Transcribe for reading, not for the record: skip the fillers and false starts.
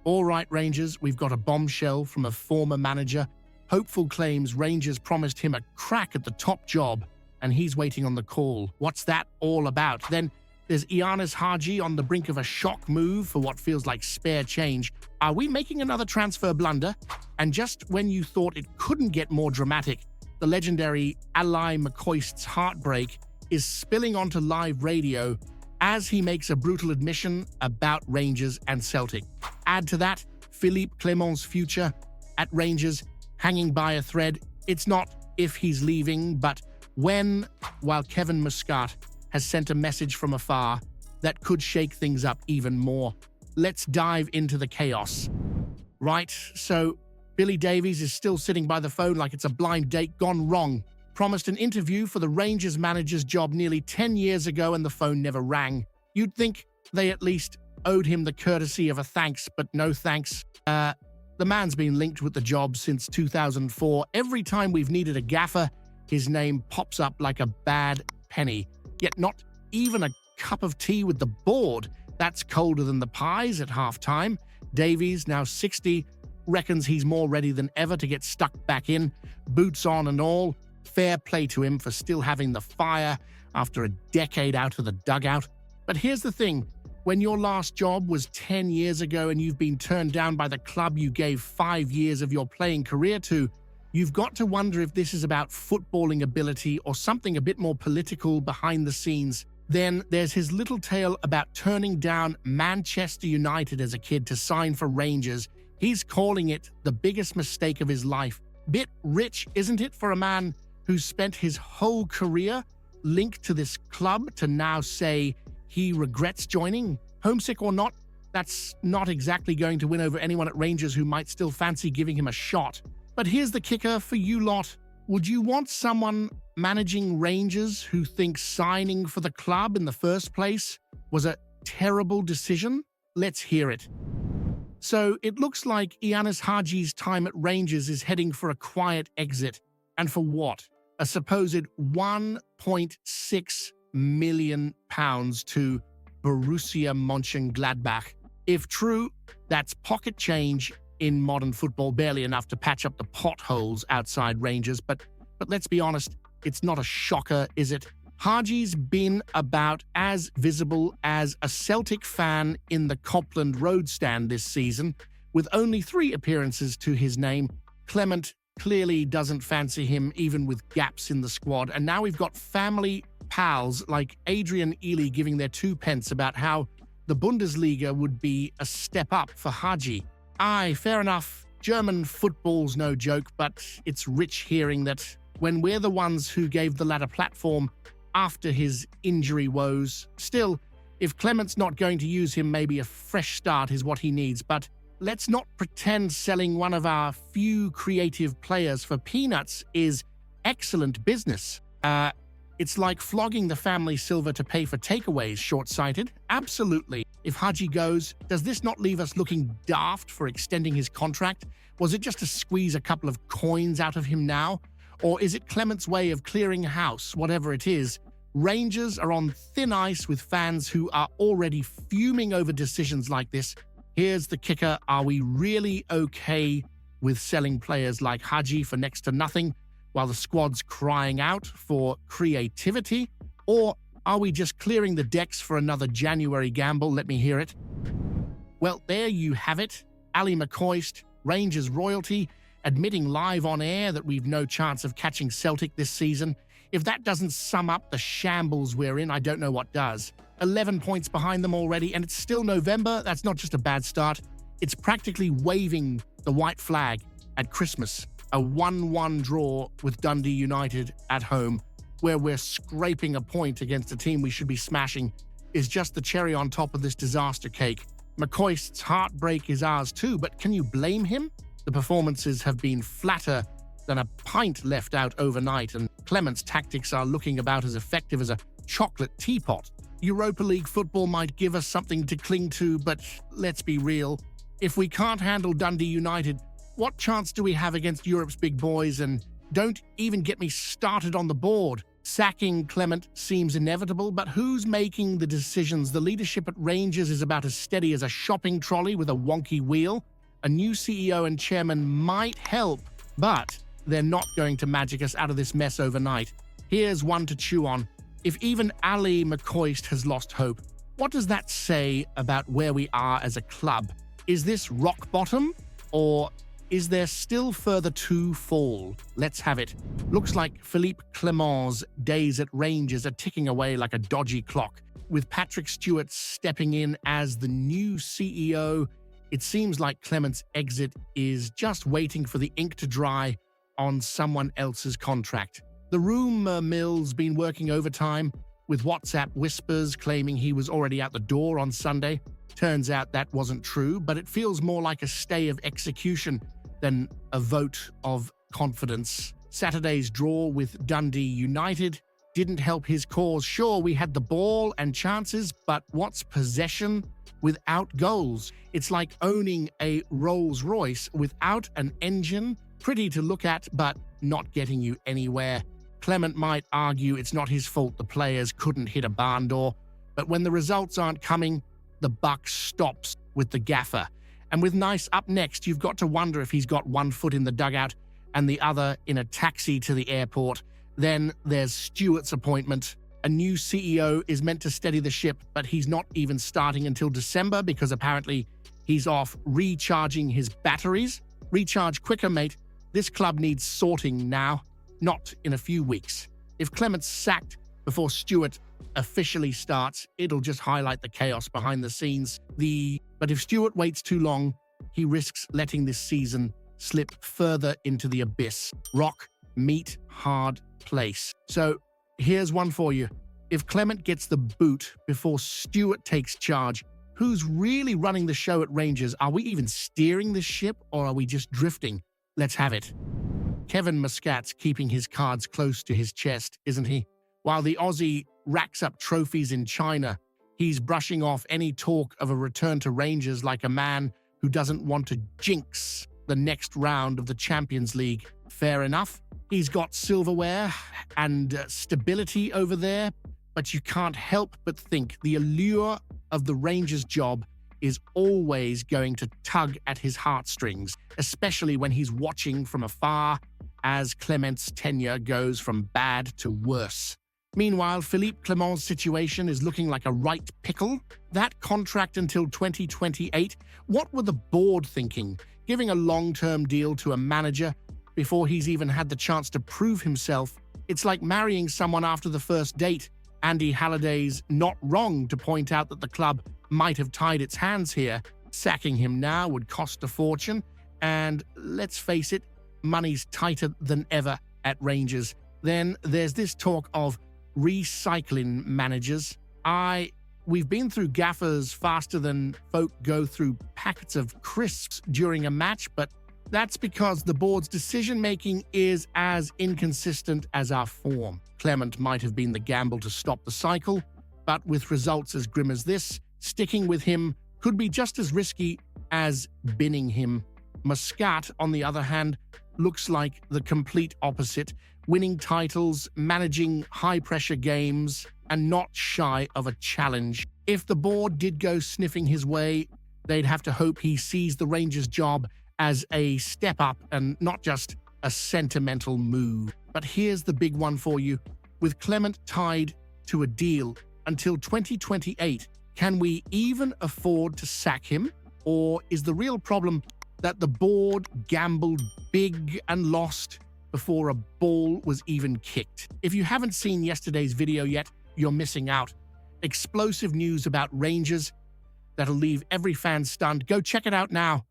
All right, Rangers, we've got a bombshell from a former manager. Hopeful claims Rangers promised him a crack at the top job, and he's waiting on the call. What's that all about? Then there's Hagi on the brink of a shock move for what feels like spare change. Are we making another transfer blunder? And just when you thought it couldn't get more dramatic, the legendary McCoist's heartbreak is spilling onto live radio as he makes a brutal admission about Rangers and Celtic. Add to that Philippe Clement's future at Rangers hanging by a thread. It's not if he's leaving, but when, while Kevin Muscat has sent a message from afar that could shake things up even more. Let's dive into the chaos. Right, so Billy Davies is still sitting by the phone like it's a blind date gone wrong. Promised an interview for the Rangers manager's job nearly 10 years ago and the phone never rang. You'd think they at least owed him the courtesy of a thanks, but no thanks. The man's been linked with the job since 2004. Every time we've needed a gaffer, his name pops up like a bad penny. Yet not even a cup of tea with the board. That's colder than the pies at halftime. Davies, now 60, reckons he's more ready than ever to get stuck back in, boots on and all. Fair play to him for still having the fire after a decade out of the dugout. But here's the thing. When your last job was 10 years ago and you've been turned down by the club you gave 5 years of your playing career to, you've got to wonder if this is about footballing ability or something a bit more political behind the scenes. Then there's his little tale about turning down Manchester United as a kid to sign for Rangers. He's calling it the biggest mistake of his life. Bit rich, isn't it, for a man who's spent his whole career linked to this club to now say he regrets joining? Homesick or not, that's not exactly going to win over anyone at Rangers who might still fancy giving him a shot. But here's the kicker for you lot. Would you want someone managing Rangers who thinks signing for the club in the first place was a terrible decision? Let's hear it. So it looks like Hagi's time at Rangers is heading for a quiet exit. And for what? A supposed £1.6 million to Borussia Mönchengladbach. If true, that's pocket change in modern football, barely enough to patch up the potholes outside Rangers. But let's be honest, it's not a shocker, is it? Hagi's been about as visible as a Celtic fan in the Copland Road stand this season, with only 3 appearances to his name. Clement clearly doesn't fancy him, even with gaps in the squad. And now we've got family pals like Adrian Ely giving their 2 pence about how the Bundesliga would be a step up for Hagi. Aye, fair enough. German football's no joke, but it's rich hearing that when we're the ones who gave the lad a platform after his injury woes. Still, if Clement's not going to use him, maybe a fresh start is what he needs. But let's not pretend selling one of our few creative players for peanuts is excellent business. It's like flogging the family silver to pay for takeaways, short-sighted. Absolutely. If Hagi goes, does this not leave us looking daft for extending his contract? Was it just to squeeze a couple of coins out of him now? Or is it Clement's way of clearing house, whatever it is? Rangers are on thin ice with fans who are already fuming over decisions like this. Here's the kicker. Are we really okay with selling players like Hagi for next to nothing while the squad's crying out for creativity? Or are we just clearing the decks for another January gamble? Let me hear it. Well, there you have it. McCoist, Rangers royalty, admitting live on air that we've no chance of catching Celtic this season. If that doesn't sum up the shambles we're in, I don't know what does. 11 points behind them already, and it's still November. That's not just a bad start. It's practically waving the white flag at Christmas. A 1-1 draw with Dundee United at home, where we're scraping a point against a team we should be smashing, is just the cherry on top of this disaster cake. McCoist's heartbreak is ours too, but can you blame him? The performances have been flatter than a pint left out overnight, and Clement's tactics are looking about as effective as a chocolate teapot. Europa League football might give us something to cling to, but let's be real. If we can't handle Dundee United, what chance do we have against Europe's big boys? And don't even get me started on the board. Sacking Clement seems inevitable, but who's making the decisions? The leadership at Rangers is about as steady as a shopping trolley with a wonky wheel. A new CEO and chairman might help, but they're not going to magic us out of this mess overnight. Here's one to chew on. If even Ali McCoist has lost hope, what does that say about where we are as a club? Is this rock bottom, or is there still further to fall? Let's have it. Looks like Philippe Clement's days at Rangers are ticking away like a dodgy clock. With Patrick Stewart stepping in as the new CEO, it seems like Clement's exit is just waiting for the ink to dry on someone else's contract. The rumor mill's been working overtime, with WhatsApp whispers claiming he was already out the door on Sunday. Turns out that wasn't true, but it feels more like a stay of execution than a vote of confidence. Saturday's draw with Dundee United didn't help his cause. Sure, we had the ball and chances, but what's possession without goals? It's like owning a Rolls-Royce without an engine. Pretty to look at, but not getting you anywhere. Clement might argue it's not his fault the players couldn't hit a barn door, but when the results aren't coming, the buck stops with the gaffer. And with Nice up next, you've got to wonder if he's got one foot in the dugout and the other in a taxi to the airport. Then there's Stewart's appointment. A new CEO is meant to steady the ship, but he's not even starting until December because apparently he's off recharging his batteries. Recharge quicker, mate. This club needs sorting now, not in a few weeks. If Clement's sacked before Stewart officially starts, it'll just highlight the chaos behind the scenes. But if Stewart waits too long, he risks letting this season slip further into the abyss. Rock, meet, hard place. So here's one for you. If Clement gets the boot before Stewart takes charge, who's really running the show at Rangers? Are we even steering the ship, or are we just drifting? Let's have it. Kevin Muscat's keeping his cards close to his chest, isn't he? While the Aussie racks up trophies in China, he's brushing off any talk of a return to Rangers like a man who doesn't want to jinx the next round of the Champions League. Fair enough. He's got silverware and stability over there, but you can't help but think the allure of the Rangers job is always going to tug at his heartstrings, especially when he's watching from afar as Clement's tenure goes from bad to worse. Meanwhile, Philippe Clement's situation is looking like a right pickle. That contract until 2028, what were the board thinking? Giving a long-term deal to a manager before he's even had the chance to prove himself? It's like marrying someone after the first date. Andy Halliday's not wrong to point out that the club might have tied its hands here. Sacking him now would cost a fortune, and let's face it, money's tighter than ever at Rangers. Then there's this talk of recycling managers. We've been through gaffers faster than folk go through packets of crisps during a match, but that's because the board's decision-making is as inconsistent as our form. Clement might have been the gamble to stop the cycle, but with results as grim as this, sticking with him could be just as risky as binning him. Muscat, on the other hand, looks like the complete opposite, winning titles, managing high-pressure games, and not shy of a challenge. If the board did go sniffing his way, they'd have to hope he sees the Rangers' job as a step up and not just a sentimental move. But here's the big one for you. With Clement tied to a deal until 2028, can we even afford to sack him? Or is the real problem that the board gambled big and lost before a ball was even kicked? If you haven't seen yesterday's video yet, you're missing out. Explosive news about Rangers that'll leave every fan stunned. Go check it out now.